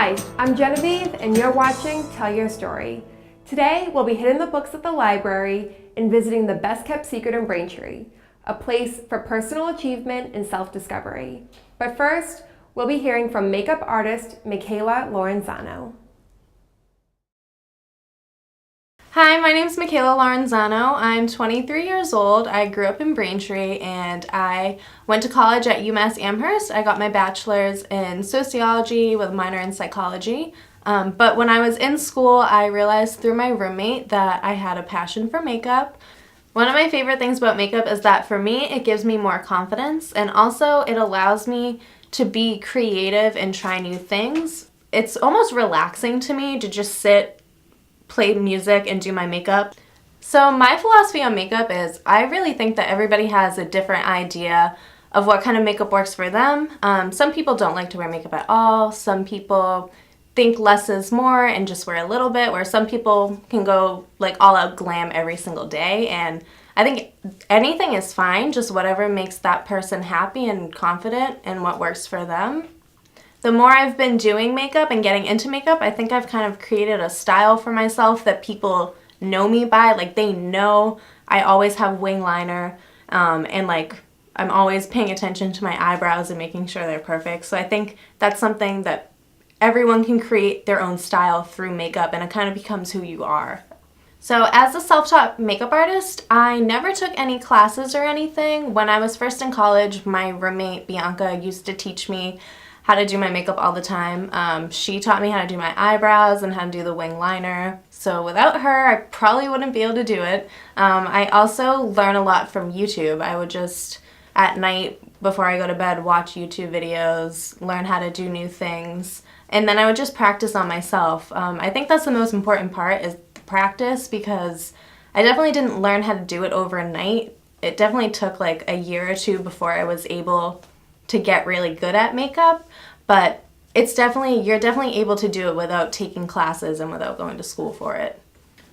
Hi, I'm Genevieve and you're watching Tell Your Story. Today we'll be hitting the books at the library and visiting the best kept secret in Braintree, a place for personal achievement and self-discovery. But first, we'll be hearing from makeup artist Michaela Lorenzano. Hi, my name is Michaela Lorenzano. I'm 23 years old. I grew up in Braintree and I went to college at UMass Amherst. I got my bachelor's in sociology with a minor in psychology. But when I was in school, I realized through my roommate that I had a passion for makeup. One of my favorite things about makeup is that for me, it gives me more confidence and also it allows me to be creative and try new things. It's almost relaxing to me to just sit, play music, and do my makeup. So my philosophy on makeup is I really think that everybody has a different idea of what kind of makeup works for them. Some people don't like to wear makeup at all. Some people think less is more and just wear a little bit, where some people can go like all out glam every single day. And I think anything is fine, just whatever makes that person happy and confident and what works for them. The more I've been doing makeup and getting into makeup, I think I've kind of created a style for myself that people know me by. Like, they know I always have wing liner, and like I'm always paying attention to my eyebrows and making sure they're perfect. So I think that's something that everyone can create their own style through makeup, and it kind of becomes who you are. So as a self-taught makeup artist, I never took any classes or anything. When I was first in college, my roommate Bianca used to teach me how to do my makeup all the time. She taught me how to do my eyebrows and how to do the wing liner. So without her, I probably wouldn't be able to do it. I also learn a lot from YouTube. I would just, at night before I go to bed, watch YouTube videos, learn how to do new things, and then I would just practice on myself. I think that's the most important part, is practice, because I definitely didn't learn how to do it overnight. It definitely took like a year or two before I was able to get really good at makeup, but you're definitely able to do it without taking classes and without going to school for it.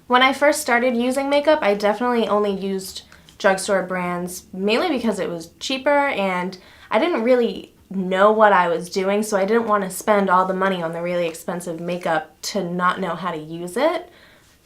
When I first started using makeup, I definitely only used drugstore brands, mainly because it was cheaper and I didn't really know what I was doing, so I didn't want to spend all the money on the really expensive makeup to not know how to use it.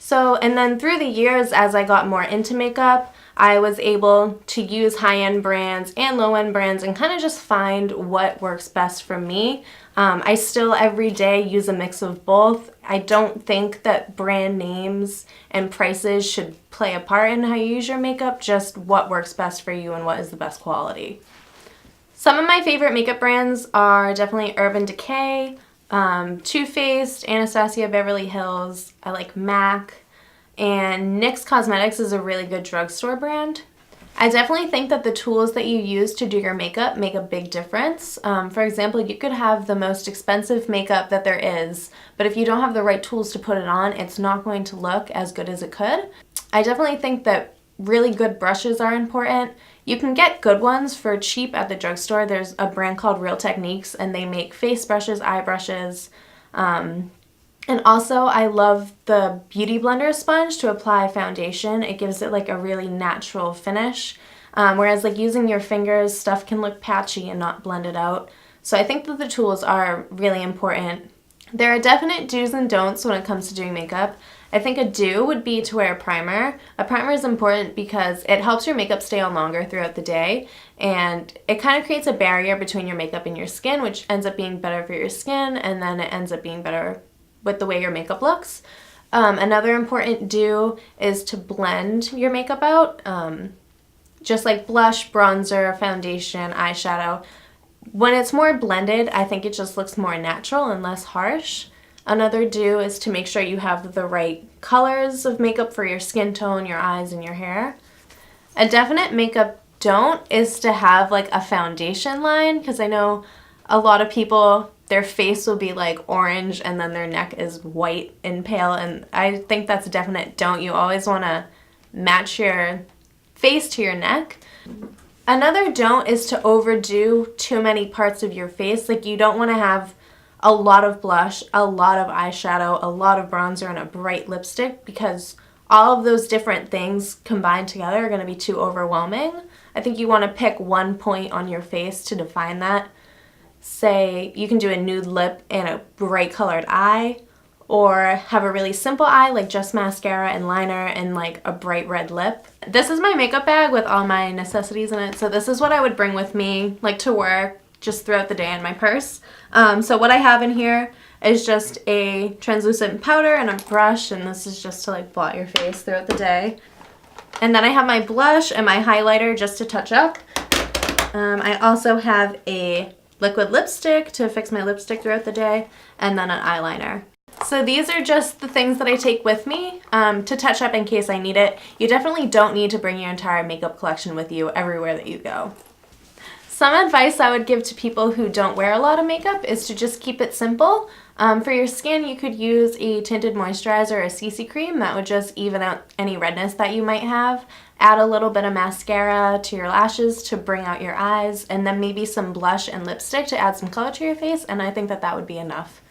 So, and then through the years, as I got more into makeup, I was able to use high-end brands and low-end brands and kind of just find what works best for me. I still every day use a mix of both. I don't think that brand names and prices should play a part in how you use your makeup, just what works best for you and what is the best quality. Some of my favorite makeup brands are definitely Urban Decay, Too Faced, Anastasia Beverly Hills. I like MAC. And NYX Cosmetics is a really good drugstore brand. I definitely think that the tools that you use to do your makeup make a big difference. For example, you could have the most expensive makeup that there is, but if you don't have the right tools to put it on, it's not going to look as good as it could. I definitely think that really good brushes are important. You can get good ones for cheap at the drugstore. There's a brand called Real Techniques, and they make face brushes, eye brushes, and also I love the Beauty Blender sponge to apply foundation. It gives it like a really natural finish, whereas like using your fingers, stuff can look patchy and not blended out. So I think that the tools are really important. There are definite do's and don'ts when it comes to doing makeup. I think a do would be to wear a primer. A primer is important because it helps your makeup stay on longer throughout the day, and it kind of creates a barrier between your makeup and your skin, which ends up being better for your skin, and then it ends up being better with the way your makeup looks. Another important do is to blend your makeup out, just like blush, bronzer, foundation, eyeshadow. When it's more blended, I think it just looks more natural and less harsh. Another do is to make sure you have the right colors of makeup for your skin tone, your eyes, and your hair. A definite makeup don't is to have like a foundation line, because I know a lot of people, their face will be like orange and then their neck is white and pale, and I think that's a definite don't. You always want to match your face to your neck. Another don't is to overdo too many parts of your face. Like, you don't want to have a lot of blush, a lot of eyeshadow, a lot of bronzer, and a bright lipstick, because all of those different things combined together are going to be too overwhelming. I think you want to pick one point on your face to define that. say you can do a nude lip and a bright colored eye, or have a really simple eye like just mascara and liner and like a bright red lip. This is my makeup bag with all my necessities in it. So this is what I would bring with me like to work just throughout the day in my purse. So what I have in here is just a translucent powder and a brush, and this is just to like blot your face throughout the day. And then I have my blush and my highlighter just to touch up. I also have a liquid lipstick to fix my lipstick throughout the day, and then an eyeliner. So these are just the things that I take with me to touch up in case I need it. You definitely don't need to bring your entire makeup collection with you everywhere that you go. Some advice I would give to people who don't wear a lot of makeup is to just keep it simple. For your skin, you could use a tinted moisturizer or a CC cream that would just even out any redness that you might have. Add a little bit of mascara to your lashes to bring out your eyes, and then maybe some blush and lipstick to add some color to your face, and I think that that would be enough.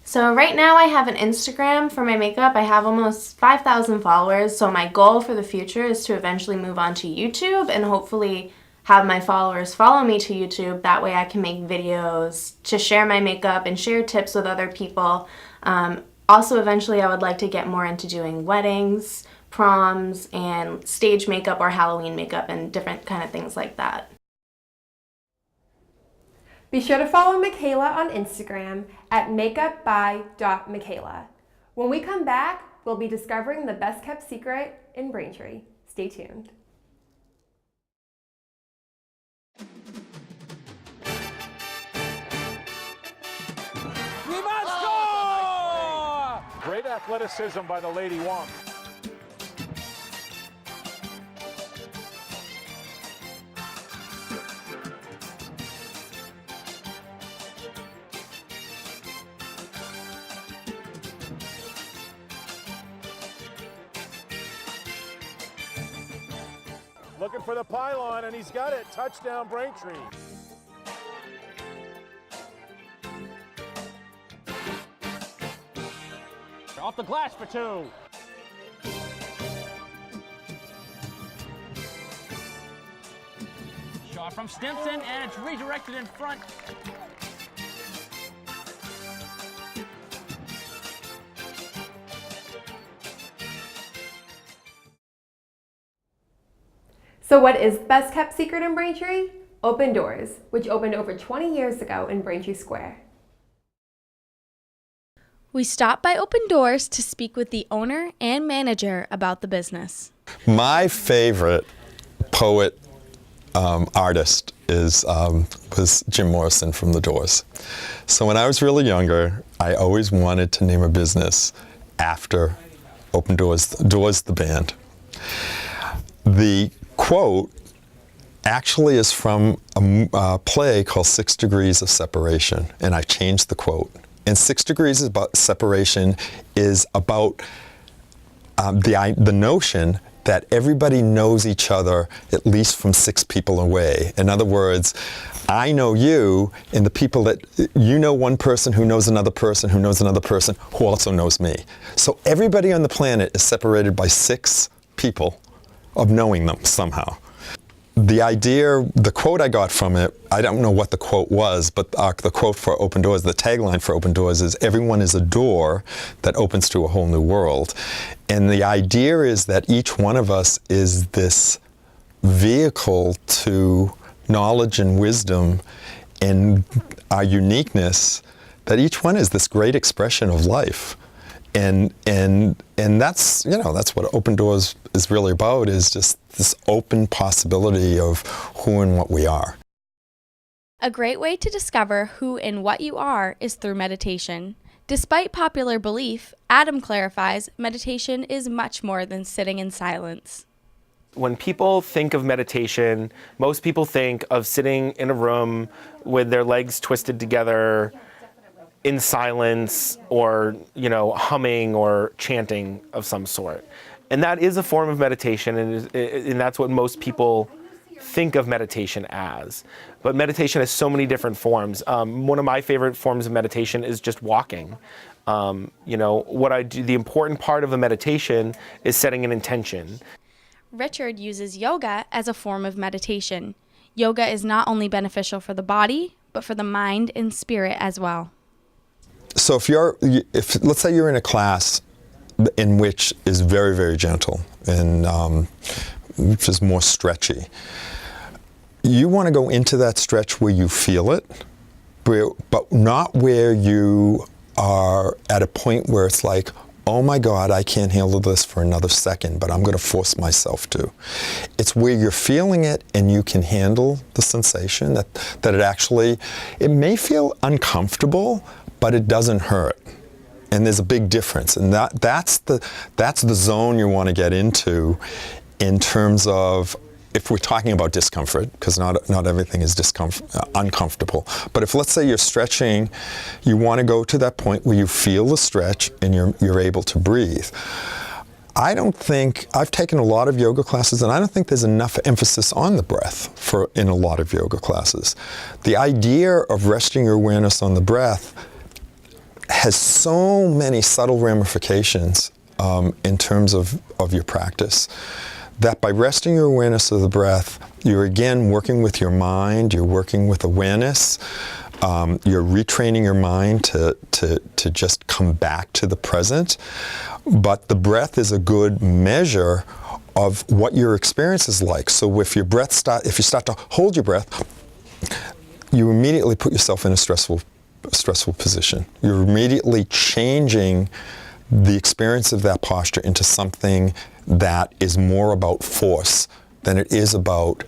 So right now I have an Instagram for my makeup. I have almost 5,000 followers, so my goal for the future is to eventually move on to YouTube and hopefully have my followers follow me to YouTube. That way I can make videos to share my makeup and share tips with other people. Also, eventually I would like to get more into doing weddings, proms, and stage makeup or Halloween makeup and different kind of things like that. Be sure to follow Michaela on Instagram at makeupby.michaela. When we come back, we'll be discovering the best kept secret in Braintree. Stay tuned. We must score! Great athleticism by the Lady Wong. Looking for the pylon, and he's got it. Touchdown, Braintree. Off the glass for two. Shot from Stimson, and it's redirected in front. So what is the best kept secret in Braintree? Open Doors, which opened over 20 years ago in Braintree Square. We stopped by Open Doors to speak with the owner and manager about the business. My favorite poet artist was Jim Morrison from The Doors. So when I was really younger, I always wanted to name a business after Open Doors, Doors the band. The quote actually is from a play called 6 Degrees of Separation, and I changed the quote. And 6 Degrees of Separation is about the notion that everybody knows each other at least from 6 people away. In other words, I know you, and the people that you know, one person who knows another person who knows another person who also knows me. So everybody on the planet is separated by 6 people of knowing them somehow. The idea, the quote I got from it, I don't know what the quote was, but the quote for Open Doors, the tagline for Open Doors is, everyone is a door that opens to a whole new world. And the idea is that each one of us is this vehicle to knowledge and wisdom and our uniqueness, that each one is this great expression of life. And that's, you know, that's what Open Doors is really about, is just this open possibility of who and what we are. A great way to discover who and what you are is through meditation. Despite popular belief, Adam clarifies meditation is much more than sitting in silence. When people think of meditation, most people think of sitting in a room with their legs twisted together in silence, or, you know, humming or chanting of some sort. And that is a form of meditation, and that's what most people think of meditation as. But meditation has so many different forms. One of my favorite forms of meditation is just walking. You know, what I do, the important part of a meditation is setting an intention. Richard uses yoga as a form of meditation. Yoga is not only beneficial for the body, but for the mind and spirit as well. So if let's say you're in a class in which is very, very gentle and which is more stretchy, you want to go into that stretch where you feel it, but not where you are at a point where it's like, oh my God, I can't handle this for another second, but I'm going to force myself to. It's where you're feeling it and you can handle the sensation, that it may feel uncomfortable, but it doesn't hurt. And there's a big difference. And that's the zone you want to get into in terms of, if we're talking about discomfort, because not everything is uncomfortable, but if, let's say, you're stretching, you want to go to that point where you feel the stretch and you're able to breathe. I've taken a lot of yoga classes, and I don't think there's enough emphasis on the breath in a lot of yoga classes. The idea of resting your awareness on the breath has so many subtle ramifications in terms of your practice, that by resting your awareness of the breath, you're again working with your mind, you're working with awareness, you're retraining your mind to just come back to the present. But the breath is a good measure of what your experience is like. So if you start to hold your breath, you immediately put yourself in a stressful position. You're immediately changing the experience of that posture into something that is more about force than it is about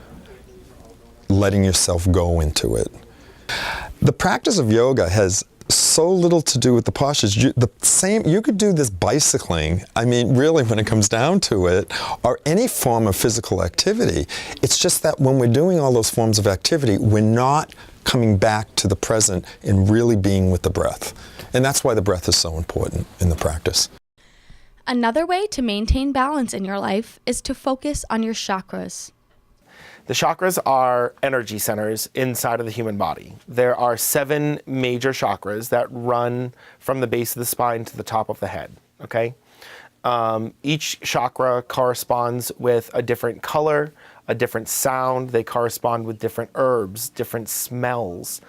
letting yourself go into it. The practice of yoga has so little to do with the postures. You could do this bicycling, I mean, really, when it comes down to it, or any form of physical activity. It's just that when we're doing all those forms of activity, we're not coming back to the present and really being with the breath. And that's why the breath is so important in the practice. Another way to maintain balance in your life is to focus on your chakras. The chakras are energy centers inside of the human body. There are 7 major chakras that run from the base of the spine to the top of the head, okay? Each chakra corresponds with a different color, a different sound. They correspond with different herbs, different smells,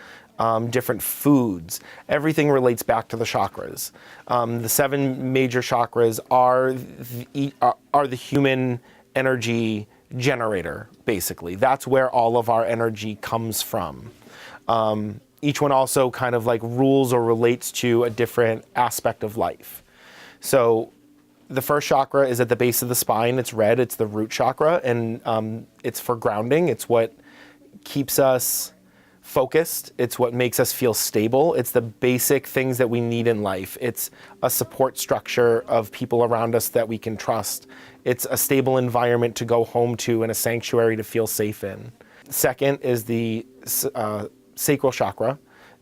different foods. Everything relates back to the chakras. The 7 major chakras are the human energy generator, basically. That's where all of our energy comes from. Each one also kind of like rules or relates to a different aspect of life. So the first chakra is at the base of the spine. It's red. It's the root chakra, and it's for grounding. It's what keeps us focused. It's what makes us feel stable. It's the basic things that we need in life. It's a support structure of people around us that we can trust. It's a stable environment to go home to and a sanctuary to feel safe in. Second is the sacral chakra.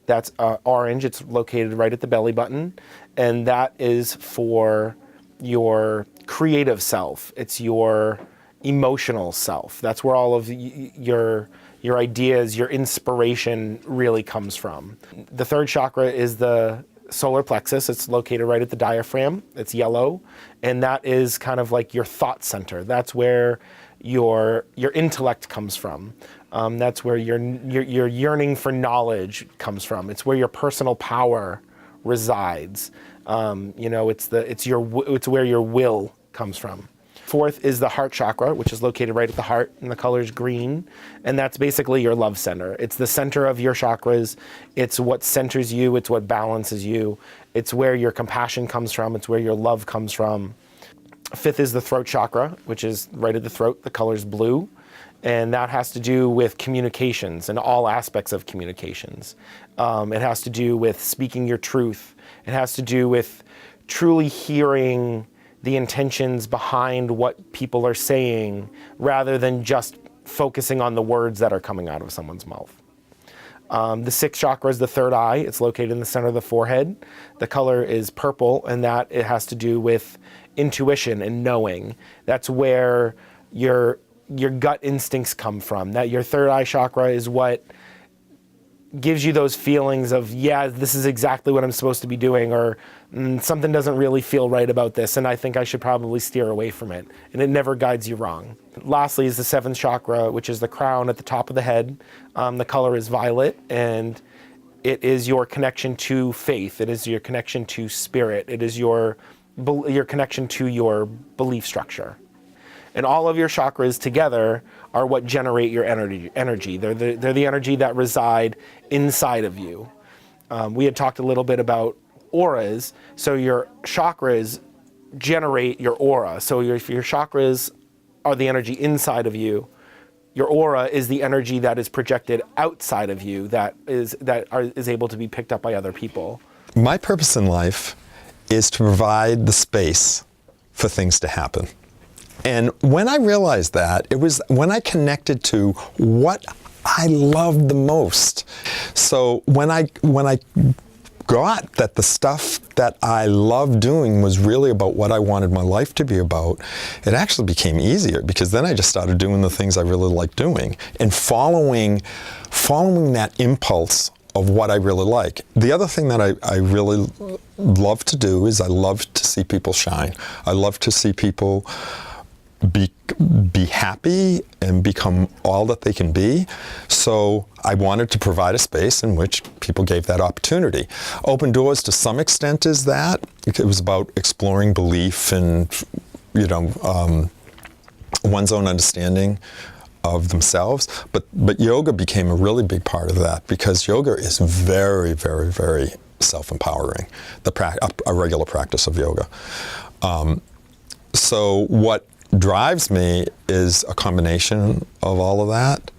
That's orange. It's located right at the belly button, and that is for your creative self. It's your emotional self. That's where all of your ideas, your inspiration really comes from. The third chakra is the solar plexus. It's located right at the diaphragm. It's yellow, and that is kind of like your thought center. That's where your intellect comes from. That's where your yearning for knowledge comes from. It's where your personal power resides. It's where your will comes from. Fourth is the heart chakra, which is located right at the heart, and the color is green. And that's basically your love center. It's the center of your chakras. It's what centers you. It's what balances you. It's where your compassion comes from. It's where your love comes from. Fifth is the throat chakra, which is right at the throat. The color is blue. And that has to do with communications and all aspects of communications. It has to do with speaking your truth. It has to do with truly hearing the intentions behind what people are saying, rather than just focusing on the words that are coming out of someone's mouth. The sixth chakra is the third eye. It's located in the center of the forehead. The color is purple, and that it has to do with intuition and knowing. That's where your gut instincts come from. That your third eye chakra is what gives you those feelings of, yeah, this is exactly what I'm supposed to be doing, or something doesn't really feel right about this, and I think I should probably steer away from it. And it never guides you wrong. Lastly is the seventh chakra, which is the crown at the top of the head. The color is violet, and it is your connection to faith. It is your connection to spirit. It is your connection to your belief structure. And all of your chakras together are what generate your energy. They're the energy that reside inside of you. We had talked a little bit about auras. So your chakras generate your aura. So if your chakras are the energy inside of you, your aura is the energy that is projected outside of you, that is able to be picked up by other people. My purpose in life is to provide the space for things to happen. And when I realized that, it was when I connected to what I loved the most. So when I got that the stuff that I loved doing was really about what I wanted my life to be about, it actually became easier, because then I just started doing the things I really liked doing and following that impulse of what I really like. The other thing that I really love to do is I love to see people shine. I love to see people be happy and become all that they can be. So I wanted to provide a space in which people gave that opportunity. Open Doors, to some extent, is that. It was about exploring belief and, one's own understanding of themselves. But yoga became a really big part of that, because yoga is very, very, very self-empowering, a regular practice of yoga. So what drives me is a combination of all of that.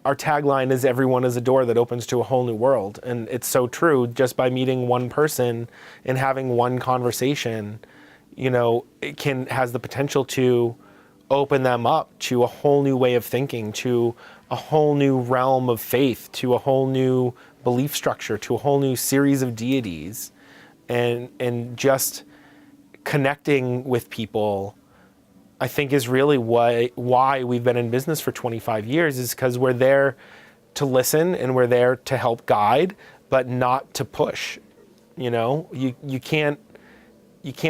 Our tagline is everyone is a door that opens to a whole new world. And it's so true. Just by meeting one person and having one conversation, it has the potential to open them up to a whole new way of thinking, to a whole new realm of faith, to a whole new belief structure, to a whole new series of deities. And just connecting with people, I think, is really why we've been in business for 25 years, is because we're there to listen and we're there to help guide, but not to push. You can't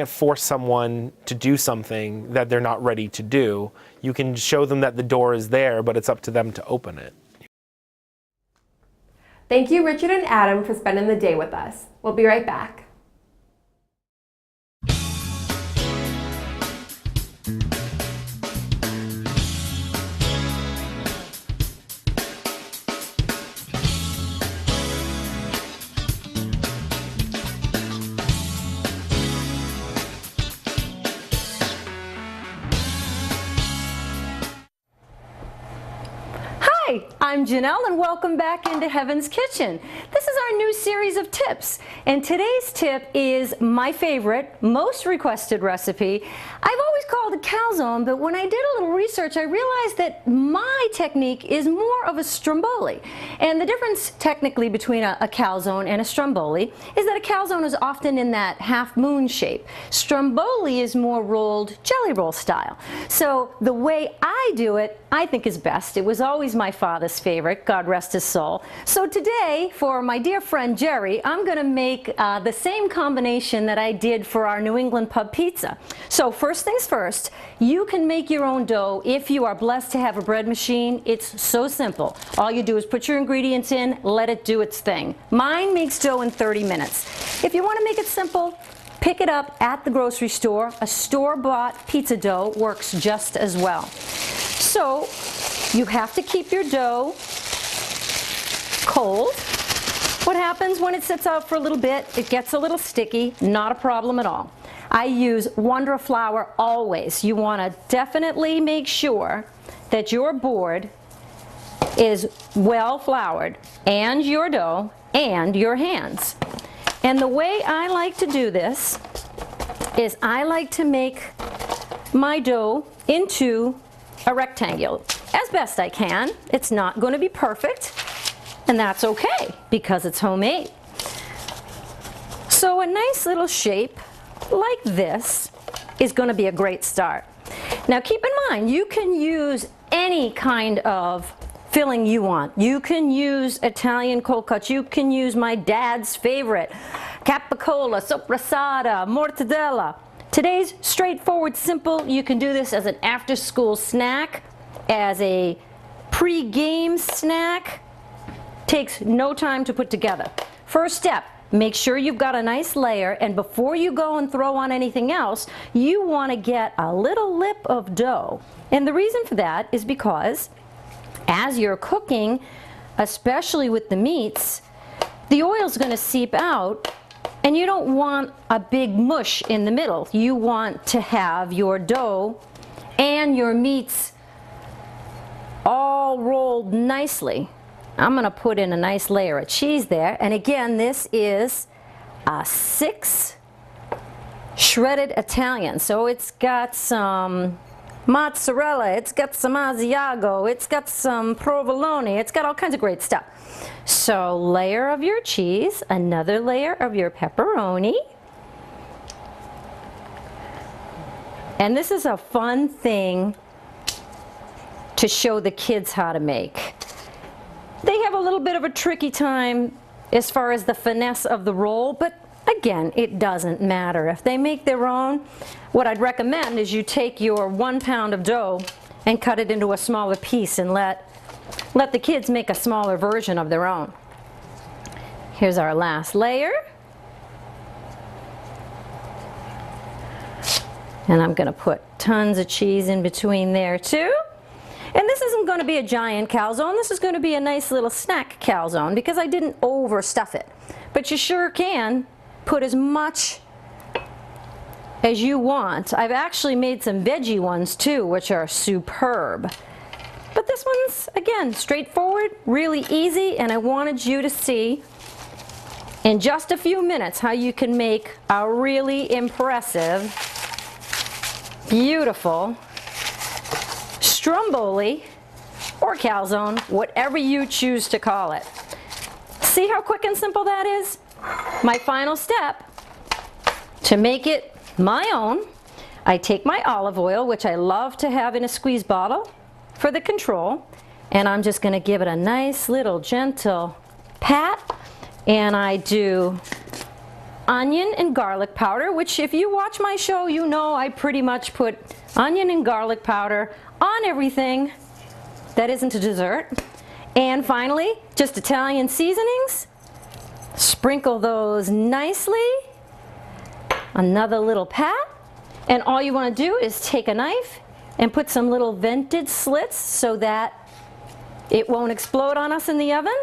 force someone to do something that they're not ready to do. You can show them that the door is there, but it's up to them to open it. Thank you, Richard and Adam, for spending the day with us. We'll be right back. Hi, I'm Janelle, and welcome back into Heaven's Kitchen. This is our new series of tips, and today's tip is my favorite, most requested recipe. I've always called it calzone, but when I did a little research, I realized that my technique is more of a stromboli. And the difference technically between a calzone and a stromboli is that a calzone is often in that half moon shape. Stromboli is more rolled jelly roll style. So the way I do it, I think is best. It was always my father's favorite, God rest his soul. So today, for my dear friend Jerry, I'm going to make the same combination that I did for our New England pub pizza. So first things first, you can make your own dough if you are blessed to have a bread machine. It's so simple. All you do is put your ingredients in, let it do its thing. Mine makes dough in 30 minutes. If you want to make it simple, pick it up at the grocery store. A store-bought pizza dough works just as well. So you have to keep your dough cold. What happens when it sits out for a little bit? It gets a little sticky. Not a problem at all. I use Wondra flour always. You want to definitely make sure that your board is well floured, and your dough and your hands. And the way I like to do this is I like to make my dough into a rectangle as best I can. It's not going to be perfect, and that's okay because it's homemade. So a nice little shape like this is going to be a great start. Now keep in mind, you can use any kind of filling you want. You can use Italian cold cuts. You can use my dad's favorite, capicola, sopressata, mortadella. Today's straightforward, simple. You can do this as an after-school snack, as a pre-game snack. Takes no time to put together. First step, make sure you've got a nice layer, and before you go and throw on anything else, you want to get a little lip of dough. And the reason for that is because as you're cooking, especially with the meats, the oil's going to seep out, and you don't want a big mush in the middle. You want to have your dough and your meats all rolled nicely. I'm going to put in a nice layer of cheese there, and again, this is a 6 shredded Italian, so it's got some mozzarella, it's got some Asiago, it's got some provolone, it's got all kinds of great stuff. So layer of your cheese, another layer of your pepperoni, and this is a fun thing to show the kids how to make. They have a little bit of a tricky time as far as the finesse of the roll, but again, it doesn't matter. If they make their own, what I'd recommend is you take your 1 pound of dough and cut it into a smaller piece and let the kids make a smaller version of their own. Here's our last layer. And I'm going to put tons of cheese in between there too. And this isn't going to be a giant calzone, this is going to be a nice little snack calzone because I didn't overstuff it. But you sure can put as much as you want. I've actually made some veggie ones too, which are superb. But this one's, again, straightforward, really easy, and I wanted you to see in just a few minutes how you can make a really impressive, beautiful stromboli or calzone, whatever you choose to call it. See how quick and simple that is? My final step, to make it my own, I take my olive oil, which I love to have in a squeeze bottle for the control, and I'm just going to give it a nice little gentle pat, and I do onion and garlic powder, which if you watch my show, you know I pretty much put onion and garlic powder on everything that isn't a dessert. And finally, just Italian seasonings. Sprinkle those nicely. Another little pat. And all you want to do is take a knife and put some little vented slits so that it won't explode on us in the oven.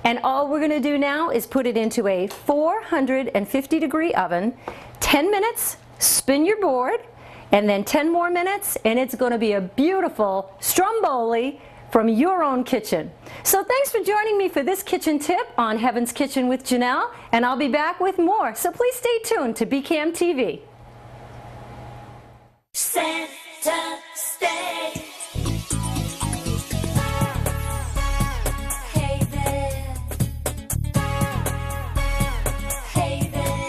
And all we're going to do now is put it into a 450-degree oven, 10 minutes, spin your board, and then 10 more minutes, and it's going to be a beautiful stromboli from your own kitchen. So thanks for joining me for this kitchen tip on Heaven's Kitchen with Janelle, and I'll be back with more. So please stay tuned to BCAM TV. Center stage. Hey there. Hey there.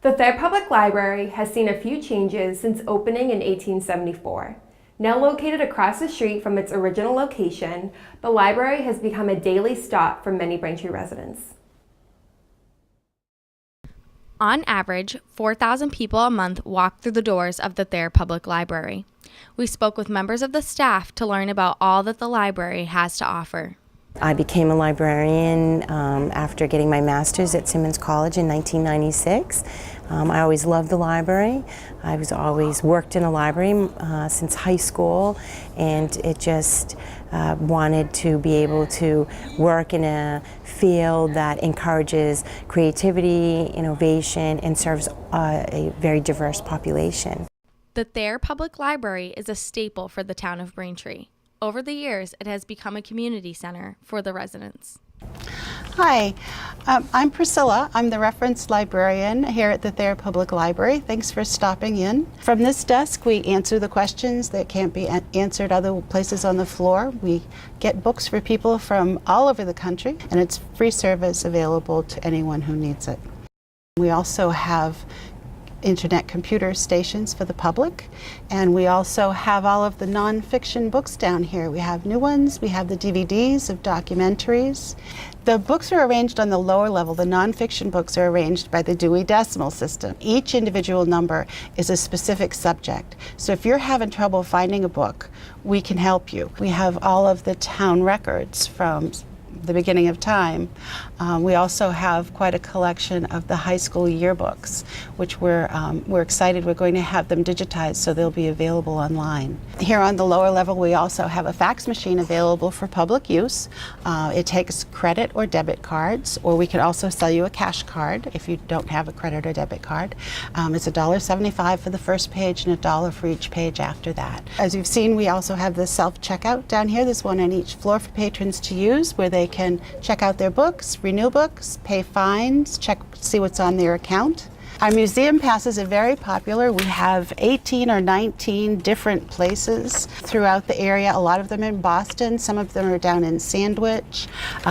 The Thayer Public Library has seen a few changes since opening in 1874. Now located across the street from its original location, the library has become a daily stop for many Braintree residents. On average, 4,000 people a month walk through the doors of the Thayer Public Library. We spoke with members of the staff to learn about all that the library has to offer. I became a librarian after getting my master's at Simmons College in 1996. I always loved the library. I was always worked in a library since high school, and it just wanted to be able to work in a field that encourages creativity, innovation, and serves a very diverse population. The Thayer Public Library is a staple for the town of Braintree. Over the years, it has become a community center for the residents. Hi, I'm Priscilla. I'm the reference librarian here at the Thayer Public Library. Thanks for stopping in. From this desk, we answer the questions that can't be answered other places on the floor. We get books for people from all over the country, and it's free service available to anyone who needs it. We also have internet computer stations for the public. And we also have all of the nonfiction books down here. We have new ones, we have the DVDs of documentaries. The books are arranged on the lower level. The nonfiction books are arranged by the Dewey Decimal System. Each individual number is a specific subject. So if you're having trouble finding a book, we can help you. We have all of the town records from the beginning of time. We also have quite a collection of the high school yearbooks, which we're excited. We're going to have them digitized so they'll be available online. Here on the lower level, we also have a fax machine available for public use. It takes credit or debit cards, or we can also sell you a cash card if you don't have a credit or debit card. It's $1.75 for the first page and $1 for each page after that. As you've seen, we also have the self-checkout down here. There's one on each floor for patrons to use, where they can check out their books, renew books, pay fines, see what's on their account. Our museum passes are very popular. We have 18 or 19 different places throughout the area, a lot of them in Boston, some of them are down in Sandwich.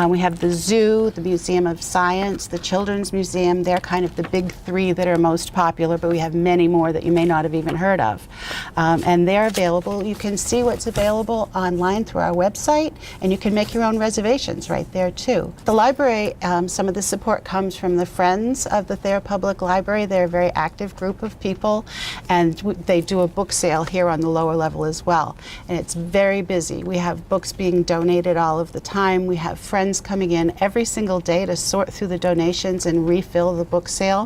We have the zoo, the Museum of Science, the Children's Museum. They're kind of the big three that are most popular, but we have many more that you may not have even heard of. And they're available. You can see what's available online through our website, and you can make your own reservations right there too. The library, some of the support comes from the Friends of the Thayer Public Library. They're a very active group of people, and they do a book sale here on the lower level as well. And it's very busy. We have books being donated all of the time. We have friends coming in every single day to sort through the donations and refill the book sale.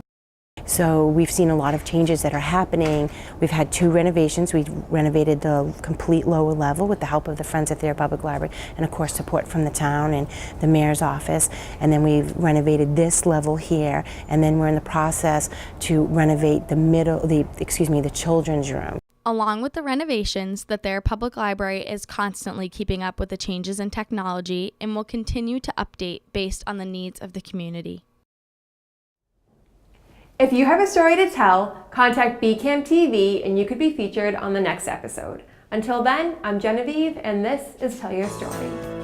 So we've seen a lot of changes that are happening. We've had 2 renovations. We've renovated the complete lower level with the help of the Friends of Thayer Public Library and of course support from the town and the mayor's office. And then we've renovated this level here, and then we're in the process to renovate the children's room. Along with the renovations, the Thayer Public Library is constantly keeping up with the changes in technology and will continue to update based on the needs of the community. If you have a story to tell, contact BCAM TV and you could be featured on the next episode. Until then, I'm Genevieve and this is Tell Your Story.